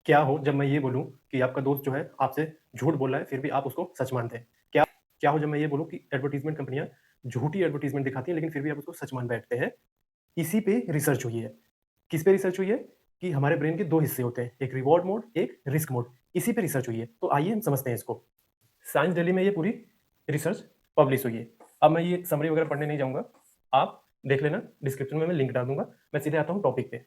क्या हो जब मैं ये बोलूँ कि आपका दोस्त जो है आपसे झूठ बोल रहा है, फिर भी आप उसको सच मानते हैं? क्या हो जब मैं ये बोलूँ कि एडवर्टाइज़मेंट कंपनियाँ झूठी एडवर्टाइज़मेंट दिखाती हैं, लेकिन फिर भी आप उसको सच मान बैठते हैं? इसी पे रिसर्च हुई है। किस पे रिसर्च हुई है? कि हमारे ब्रेन के 2 हिस्से होते हैं, एक रिवॉर्ड मोड, एक रिस्क मोड। इसी पे रिसर्च हुई है। तो आइए हम समझते हैं इसको। साइंस डेली में ये पूरी रिसर्च पब्लिश हुई है। अब मैं ये समरी वगैरह पढ़ने नहीं जाऊँगा। आप देख लेना, डिस्क्रिप्शन में मैं लिंक डाल दूँगा। मैं सीधे आता हूँ टॉपिक पे।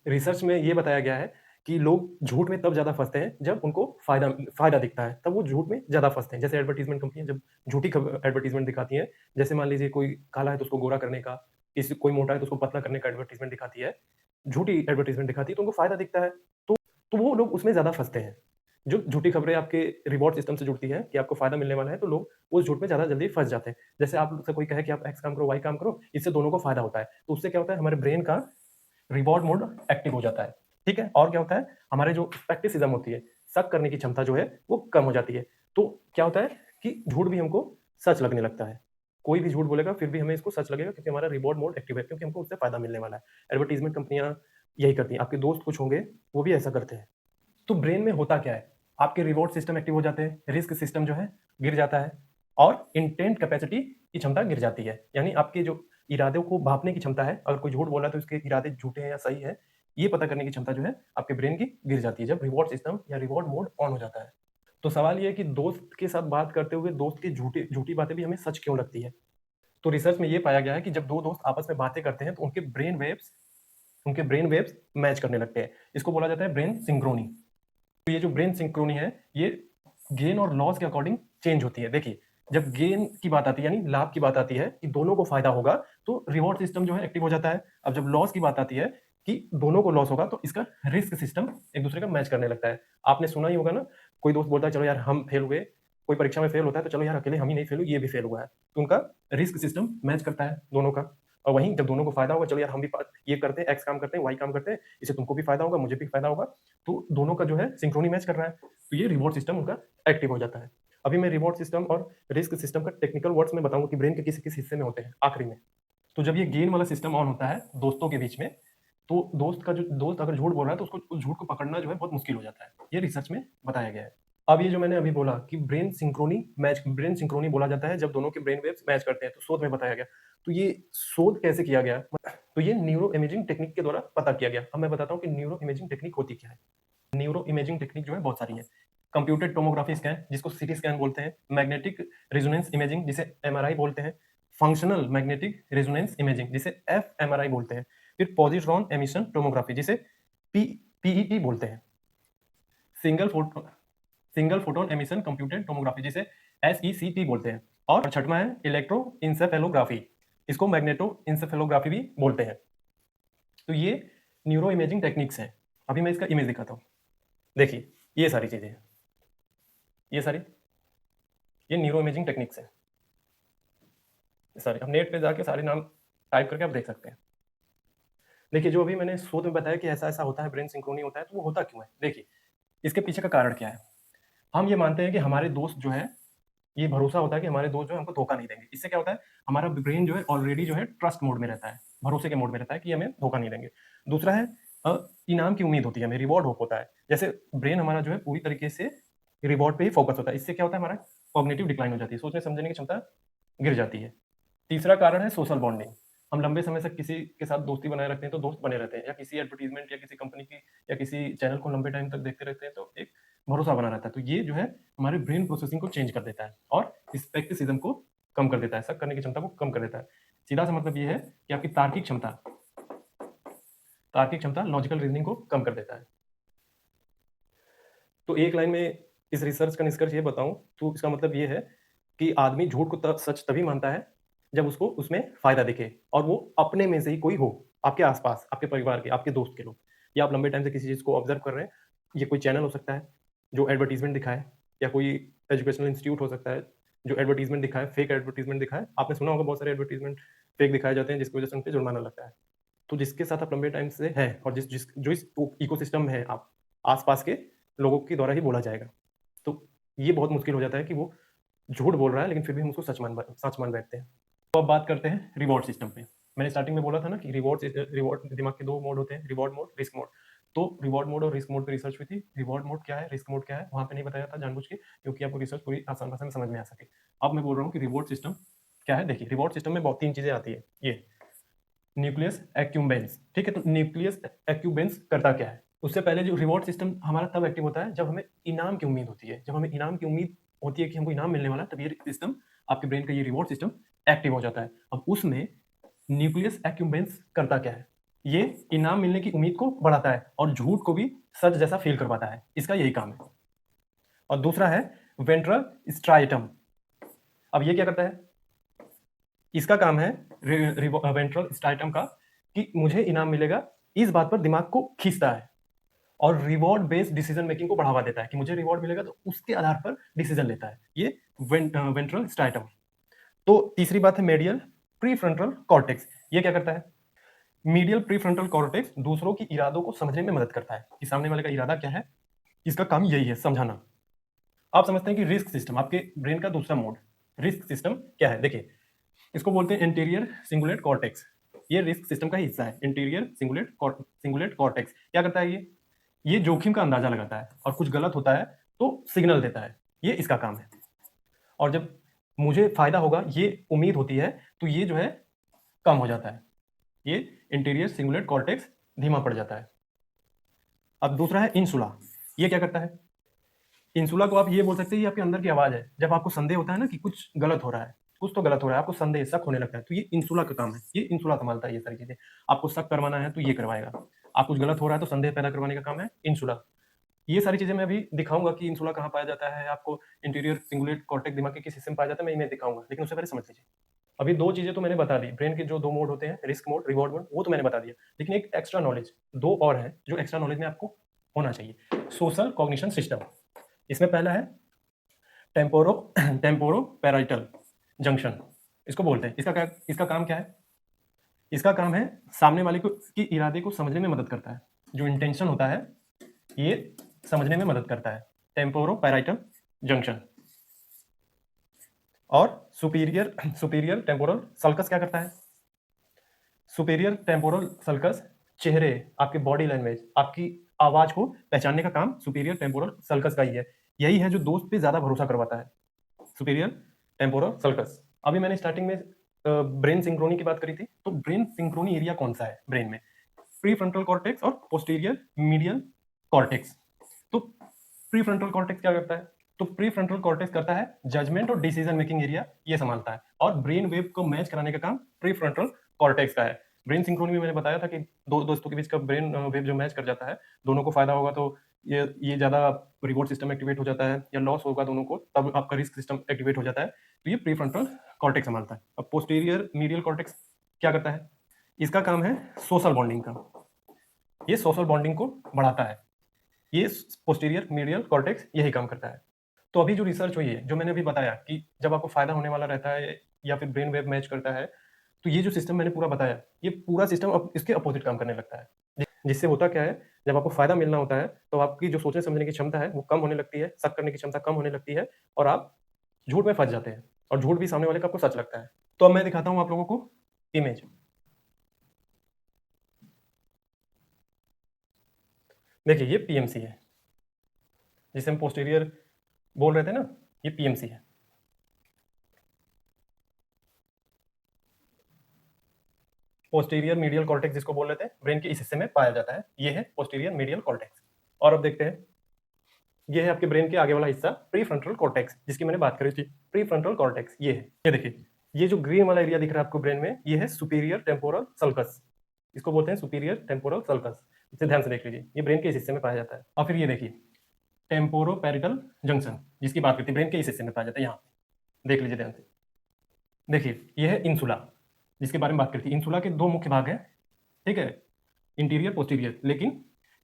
रिसर्च में ये बताया गया है कि लोग झूठ में तब ज़्यादा फँसते हैं जब उनको फ़ायदा दिखता है, तब वो झूठ में ज़्यादा फँसते हैं। जैसे एडवर्टाइज़मेंट कंपनियाँ जब झूठी एडवर्टाइज़मेंट दिखाती हैं, जैसे मान लीजिए कोई काला है तो उसको गोरा करने का, किसी कोई मोटा है तो उसको पतला करने का एडवर्टाइज़मेंट दिखाती है, झूठी एडवर्टाइज़मेंट दिखाती है तो उनको फ़ायदा दिखता है, तो वो लोग उसमें ज़्यादा फँसते हैं। जो झूठी खबरें आपके रिवॉर्ड सिस्टम से जुड़ती हैं कि आपको फ़ायदा मिलने वाला है, तो लोग उस झूठ में ज़्यादा जल्दी फँस जाते हैं। जैसे आपसे कोई कहे कि आप एक्स काम करो, वाई काम करो, इससे दोनों को फ़ायदा होता है। तो उससे क्या होता है, हमारे ब्रेन का रिवॉर्ड मोड एक्टिव हो जाता है, ठीक है? और क्या होता है, हमारे जो स्केप्टिसिज्म होती है, शक करने की क्षमता जो है, वो कम हो जाती है। तो क्या होता है कि झूठ भी हमको सच लगने लगता है। कोई भी झूठ बोलेगा, फिर भी हमें इसको सच लगेगा क्योंकि हमारा रिवॉर्ड मोड एक्टिव है, क्योंकि हमको उससे फ़ायदा मिलने वाला है। एडवर्टाइज़मेंट कंपनियाँ यही करती हैं। आपके दोस्त कुछ होंगे, वो भी ऐसा करते हैं। तो ब्रेन में होता क्या है? आपके रिवॉर्ड सिस्टम एक्टिव हो जाते हैं, रिस्क सिस्टम जो है गिर जाता है और इंटेंट कैपेसिटी की क्षमता गिर जाती है। यानी आपके जो इरादों को भाँपने की क्षमता है, अगर कोई झूठ बोला तो उसके इरादे झूठे हैं या सही है, ये पता करने की क्षमता जो है आपके ब्रेन की गिर जाती है जब रिवॉर्ड सिस्टम या रिवॉर्ड मोड ऑन हो जाता है। तो सवाल ये है कि दोस्त के साथ बात करते हुए दोस्त की झूठी बातें भी हमें सच क्यों लगती है? तो रिसर्च में ये पाया गया है कि जब 2 दोस्त आपस में बातें करते हैं तो उनके ब्रेन वेव्स मैच करने लगते हैं। इसको बोला जाता है ब्रेन सिंक्रोनी। तो ये जो ब्रेन सिंक्रोनी है, ये गेन और लॉस के अकॉर्डिंग चेंज होती है। देखिए, जब गेन की बात आती है यानी लाभ की बात आती है कि दोनों को फ़ायदा होगा, तो रिवॉर्ड सिस्टम जो है एक्टिव हो जाता है। अब जब लॉस की बात आती है कि दोनों को लॉस होगा, तो इसका रिस्क सिस्टम एक-दूसरे का मैच करने लगता है। आपने सुना ही होगा ना, कोई दोस्त बोलता है चलो यार हम फेल हुए, कोई परीक्षा में फेल होता है तो चलो यार अकेले हम ही नहीं फेल हुए, ये भी फेल हुआ है। तो उनका रिस्क सिस्टम मैच करता है दोनों का। और वहीं जब दोनों को फ़ायदा होगा, चलो यार हम भी ये करते हैं, एक्स काम करते हैं, वाई काम करते हैं, इससे तुमको भी फ़ायदा होगा, मुझे भी फ़ायदा होगा। तो दोनों का जो है सिंक्रोनी मैच कर रहा है। तो ये रिवॉर्ड सिस्टम उनका एक्टिव हो जाता है। अभी मैं रिवॉर्ड सिस्टम और रिस्क सिस्टम का टेक्निकल वर्ड्स में बताऊँगा कि ब्रेन के किस-किस हिस्से में होते हैं, आखिरी में। तो जब ये गेन वाला सिस्टम ऑन होता है दोस्तों के बीच में, तो दोस्त अगर झूठ बोल रहा है तो उसको उस झूठ को पकड़ना जो है बहुत मुश्किल हो जाता है। ये रिसर्च में बताया गया है। अब ये जो मैंने अभी बोला कि ब्रेन सिंक्रोनी बोला जाता है जब दोनों के ब्रेन वेव्स मैच करते हैं, तो शोध में बताया गया। तो ये शोध कैसे किया गया? तो ये न्यूरो इमेजिंग टेक्निक के द्वारा पता किया गया। अब मैं बताता हूँ कि न्यूरो इमेजिंग टेक्निक होती क्या है? न्यूरो इमेजिंग टेक्निक जो है बहुत सारी है। कंप्यूटेड टोमोग्राफी स्कैन जिसको सीटी स्कैन बोलते हैं, मैग्नेटिक रेजोनेंस इमेजिंग जिसे एमआरआई बोलते हैं, फंक्शनल मैग्नेटिक रेजोनेंस इमेजिंग जिसे एफएमआरआई बोलते हैं, फिर पॉजिट्रॉन एमिशन टोमोग्राफी जिसे पी पीईटी बोलते हैं, single photo single photon emission computed tomography जिसे एसईसीटी बोलते हैं, और छठवां है इलेक्ट्रो इंसेफेलोग्राफी, इसको मैग्नेटो इंसेफेलोग्राफी भी बोलते हैं। तो ये न्यूरो इमेजिंग टेक्निक्स हैं। अभी मैं इसका इमेज दिखाता हूँ। देखिए, ये सारी चीजें हैं, ये सारी ये न्यूरो इमेजिंग टेक्निक्स हैं। सारे आप नेट पे जाके सारे नाम टाइप करके आप देख सकते हैं। देखिए, जो अभी मैंने शोध में बताया कि ऐसा-ऐसा होता है, ब्रेन सिंक्रोनी होता है, तो वो होता क्यों है? देखिए, इसके पीछे का कारण क्या है? हम ये मानते हैं कि हमारे दोस्त जो हैं, ये भरोसा होता है कि हमारे दोस्त जो हैं हमको धोखा नहीं देंगे। इससे क्या होता है, हमारा ब्रेन जो है ऑलरेडी जो है ट्रस्ट मोड में रहता है, भरोसे के मोड में रहता है कि ये हमें धोखा नहीं देंगे। दूसरा है इनाम की उम्मीद होती है हमें, रिवॉर्ड होप होता है। जैसे ब्रेन हमारा जो है पूरी तरीके से रिवॉर्ड पे ही फोकस होता है। इससे क्या होता है, हमारा कॉग्निटिव डिक्लाइन हो जाती है, सोचने-समझने की क्षमता गिर जाती है। तीसरा कारण है सोशल बॉन्डिंग। हम लंबे समय से किसी के साथ दोस्ती बनाए रखते हैं तो दोस्त बने रहते हैं, या किसी एडवर्टाइज़मेंट या किसी कंपनी की या किसी चैनल को लंबे टाइम तक देखते रहते हैं तो एक भरोसा बना रहता है। तो ये जो है हमारे ब्रेन प्रोसेसिंग को चेंज कर देता है और स्पेक्टिसिज्म को कम कर देता है, शक करने की क्षमता को कम कर देता है। सीधा-सा मतलब ये है कि आपकी तार्किक क्षमता लॉजिकल रीज़निंग को कम कर देता है। तो एक लाइन में इस रिसर्च का निष्कर्ष ये बताऊँ तो इसका मतलब ये है कि आदमी झूठ को त सच तभी मानता है जब उसको उसमें फ़ायदा दिखे और वो अपने में से ही कोई हो, आपके आस-पास, आपके परिवार के, आपके दोस्त के लोग, या आप लंबे टाइम से किसी चीज़ को ऑब्ज़र्व कर रहे हैं। ये कोई चैनल हो सकता है जो एडवर्टाइज़मेंट दिखाए, या कोई एजुकेशनल इंस्टीट्यूट हो सकता है जो एडवर्टाइज़मेंट दिखाए, फेक एडवर्टाइज़मेंट दिखाए। आपने सुना होगा बहुत सारे एडवर्टाइज़मेंट फेक दिखाए जाते हैं जिसकी वज़ह से उन पे जुर्माना लगता है। तो जिसके साथ आप लंबे टाइम से हैं और जिस जिस जो इस इकोसिस्टम में है आप, आस-पास के लोगों के द्वारा ही बोला जाएगा। तो ये बहुत मुश्किल हो जाता है कि वो झूठ बोल रहा है लेकिन फिर भी हम उसको सच मान बैठते हैं। तो अब बात करते हैं रिवॉर्ड सिस्टम पे। मैंने स्टार्टिंग में बोला था ना कि रिवॉर्ड दिमाग के 2 मोड होते हैं, रिवॉर्ड मोड, रिस्क मोड। तो रिवॉर्ड मोड और रिस्क मोड पे रिसर्च हुई थी। रिवॉर्ड मोड क्या है, रिस्क मोड क्या है, वहाँ पे नहीं बताया था जानबूझ के, क्योंकि आपको रिसर्च पूरी आसान भाषा में समझ में आ सके। अब मैं बोल रहा हूँ कि रिवॉर्ड सिस्टम क्या है। देखिए, रिवॉर्ड सिस्टम में बहुत 3 चीज़ें आती है। ये न्यूक्लियस एक्यूम्बेंस, ठीक है? तो न्यूक्लियस एक्यूम्बेंस करता क्या है? उससे पहले जो रिवॉर्ड सिस्टम हमारा तब एक्टिव होता है जब हमें इनाम की उम्मीद होती है। जब हमें इनाम की उम्मीद होती है कि हमको इनाम मिलने वाला है, तब ये सिस्टम, आपके ब्रेन का ये रिवॉर्ड सिस्टम एक्टिव हो जाता है। अब उसमें न्यूक्लियस एक्यूम्बेंस करता क्या है? ये इनाम मिलने की उम्मीद को बढ़ाता है और झूठ को भी सच जैसा फील करवाता है। इसका यही काम है। और दूसरा है वेंट्रल स्ट्राइटम। अब ये क्या करता है? इसका काम है वेंट्रल स्ट्राइटम का, कि मुझे इनाम मिलेगा, इस बात पर दिमाग को खींचता है और रिवॉर्ड बेस्ड डिसीजन मेकिंग को बढ़ावा देता है कि मुझे रिवॉर्ड मिलेगा तो उसके आधार पर डिसीजन लेता है ये वेंट्रल स्ट्राइटम। तो तीसरी बात है मीडियल प्रीफ्रंटल कॉर्टेक्स। ये क्या करता है? मीडियल प्रीफ्रंटल कॉर्टेक्स दूसरों की इरादों को समझने में मदद करता है कि सामने वाले का इरादा क्या है। इसका काम यही है, समझाना। आप समझते हैं कि रिस्क सिस्टम, आपके ब्रेन का दूसरा मोड। रिस्क सिस्टम क्या है? देखिए, इसको बोलते हैं इंटीरियर सिंगुलेट कॉर्टेक्स। ये रिस्क सिस्टम का हिस्सा है। इंटीरियर सिंगुलेट कॉर्टेक्स क्या करता है? ये जोखिम का अंदाजा लगाता है और कुछ गलत होता है तो सिग्नल देता है। ये इसका काम है। और जब मुझे फायदा होगा ये उम्मीद होती है, तो ये जो है कम हो जाता है। ये इंटीरियर सिंगुलेट कॉर्टेक्स धीमा पड़ जाता है। अब दूसरा है इंसुला। ये क्या करता है? इंसुला को आप ये बोल सकते हैं, ये आपके अंदर की आवाज है। जब आपको संदेह होता है ना कि कुछ गलत हो रहा है, कुछ तो गलत हो रहा है, आपको संदेह, शक होने लगता है, तो ये इंसुला का काम है। ये इंसुला संभालता है ये सारी चीजें। आपको शक करवाना है तो ये करवाएगा। आप कुछ गलत हो रहा है तो संदेह पैदा करवाने का काम है इंसुला। ये सारी चीजें मैं अभी दिखाऊंगा कि इंसुला कहाँ पाया जाता है, आपको इंटीरियर सिंगुलेट कॉर्टेक्स दिमाग के किस हिस्से में पाया जाता है, मैं इन्हें दिखाऊंगा। लेकिन उससे पहले समझ लीजिए, अभी 2 चीजें तो मैंने बता दी। ब्रेन के जो 2 मोड होते हैं, रिस्क मोड, रिवॉर्ड मोड, वो तो मैंने बता दिया। लेकिन एक एक्स्ट्रा नॉलेज 2 और है जो एक्स्ट्रा नॉलेज में आपको होना चाहिए। Social cognition system. इसमें पहला है टेम्पोरो टेम्पोरो पैराइटल जंक्शन, इसको बोलते हैं। इसका काम क्या है? इसका काम है सामने वाले को की इरादे को समझने में मदद करता है। जो इंटेंशन होता है ये समझने में मदद करता है, टेम्पोरो पैराइटल जंक्शन। और सुपीरियर सुपीरियर टेम्पोरल सल्कस क्या करता है? सुपीरियर टेम्पोरल सल्कस चेहरे, आपके बॉडी लैंग्वेज, आपकी आवाज को पहचानने का काम सुपीरियर टेम्पोरल सल्कस का ही है। यही है जो दोस्त पे ज्यादा भरोसा करवाता है, सुपीरियर टेम्पोरल सल्कस। अभी मैंने स्टार्टिंग में ब्रेन सिंक्रोनी की बात करी थी। तो ब्रेन सिंक्रोनी एरिया कौन सा है ब्रेन में? प्री फ्रंटल कॉर्टेक्स और पोस्टीरियर मीडियल कॉर्टेक्स। तो प्री फ्रंटल कॉर्टेक्स क्या करता है? तो प्री फ्रंटल कॉर्टेक्स करता है जजमेंट और डिसीजन मेकिंग एरिया, ये संभालता है। और ब्रेन वेव को मैच कराने का काम प्री फ्रंटल कॉर्टेक्स का है। ब्रेन सिंक्रोनी में मैंने बताया था कि दो दोस्तों के बीच का ब्रेन वेव जो मैच कर जाता है, दोनों को फायदा होगा तो ये ज्यादा रिवॉर्ड सिस्टम एक्टिवेट हो जाता है, या लॉस होगा दोनों को तब आपका रिस्क सिस्टम एक्टिवेट हो जाता है। तो ये प्री फ्रंटल कॉर्टेक्स संभालता है। अब पोस्टीरियर मीडियल कॉर्टेक्स क्या करता है? इसका काम है सोशल बॉन्डिंग का। ये सोशल बॉन्डिंग को बढ़ाता है। ये पोस्टीरियर मीडियल कॉर्टेक्स यही काम करता है। तो अभी जो रिसर्च हुई है, जो मैंने अभी बताया कि जब आपको फायदा होने वाला रहता है या फिर ब्रेन वेव मैच करता है, तो ये जो सिस्टम मैंने पूरा बताया, ये पूरा सिस्टम अब इसके अपोजिट काम करने लगता है। जिससे होता क्या है, जब आपको फायदा मिलना होता है तो आपकी जो सोचने समझने की क्षमता है वो कम होने लगती है, शक करने की क्षमता कम होने लगती है और आप झूठ में फंस जाते हैं, और झूठ भी सामने वाले का आपको सच लगता है। तो अब मैं दिखाता हूँ आप लोगों को इमेज। देखिए, ये पीएमसी है जिसे हम पोस्टीरियर बोल रहे थे ना, ये पीएमसी है। पोस्टीरियर मीडियल कॉर्टेक्स जिसको बोल रहे थे, ब्रेन के इस हिस्से में पाया जाता है। ये है पोस्टीरियर मीडियल कॉर्टेक्स। और अब देखते हैं, ये है आपके ब्रेन के आगे वाला हिस्सा, प्री फ्रंटल कॉर्टेक्स, जिसकी मैंने बात करी थी। प्री फ्रंटल कॉर्टेक्स ये है। ये देखिए, ये जो ग्रीन वाला एरिया दिख रहा है आपको ब्रेन में, ये है सुपीरियर टेम्पोरल सल्कस। इसको बोलते हैं सुपीरियर टेम्पोरल सल्कस। इसे ध्यान से देख लीजिए, ये ब्रेन के इस हिस्से में पाया जाता है। और फिर ये देखिए टेम्पोरो पैरिटल जंक्शन, जिसकी बात करती है, ब्रेन के इस हिस्से में पाया जाता है। यहाँ देख लीजिए ध्यान से। देखिए, ये है इंसुला, जिसके बारे में बात करती है। इंसुला के 2 मुख्य भाग हैं, ठीक है, इंटीरियर पोस्टीरियर। लेकिन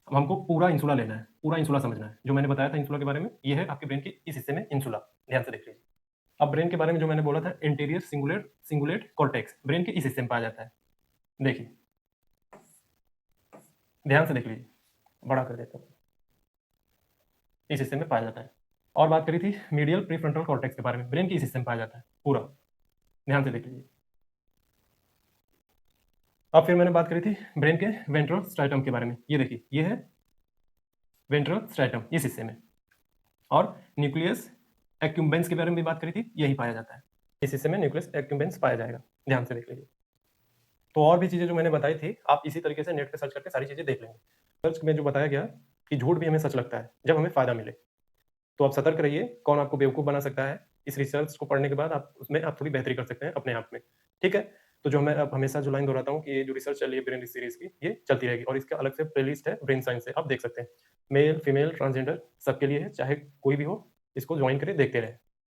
अब हमको पूरा इंसुला लेना है, पूरा इंसुला समझना है। जो मैंने बताया था इंसुला के बारे में, ये है आपके ब्रेन के इस हिस्से में इंसुला। ध्यान से देख लीजिए। अब ब्रेन के बारे में जो मैंने बोला था, interior cingulate cingulate cortex, brain के इस हिस्से में पाया जाता है। देखिए, ध्यान से देख लीजिए, बड़ा कर देता हूँ, इस हिस्से में पाया जाता है। और बात करी थी मीडियल प्रीफ्रंटल कॉर्टेक्स के बारे में, ब्रेन के इस हिस्से में पाया जाता है पूरा। ध्यान से देख लीजिए। अब फिर मैंने बात करी थी ब्रेन के वेंट्रल स्ट्राइटम के बारे में। ये देखिए, ये है वेंट्रल स्ट्रैटम, इस हिस्से में। और न्यूक्लियस एक्कुम्बेंस के बारे में भी बात करी थी, यही पाया जाता है। इस हिस्से में न्यूक्लियस एक्कुम्बेंस पाया जाएगा, ध्यान से देख लीजिए। तो और भी चीज़ें जो मैंने बताई थी, आप इसी तरीके से नेट पे सर्च करके सारी चीज़ें देख लेंगे। सर्च में जो बताया गया कि झूठ भी हमें सच लगता है, जब हमें फ़ायदा मिले। तो आप सतर्क रहिए, कौन आपको बेवकूफ़ बना सकता है। इस रिसर्च को पढ़ने के बाद आप उसमें आप थोड़ी बेहतरी कर सकते हैं अपने आप में, ठीक है? तो जो मैं अब हमेशा जो लाइन दोहराता हूँ कि ये जो रिसर्च चल रही है ब्रेन सीरीज़ की, ये चलती रहेगी और इसका अलग से प्लेलिस्ट है ब्रेन साइंस से, आप देख सकते हैं। मेल, फीमेल, ट्रांसजेंडर सबके लिए है, चाहे कोई भी हो, इसको जॉइन करें, देखते रहें।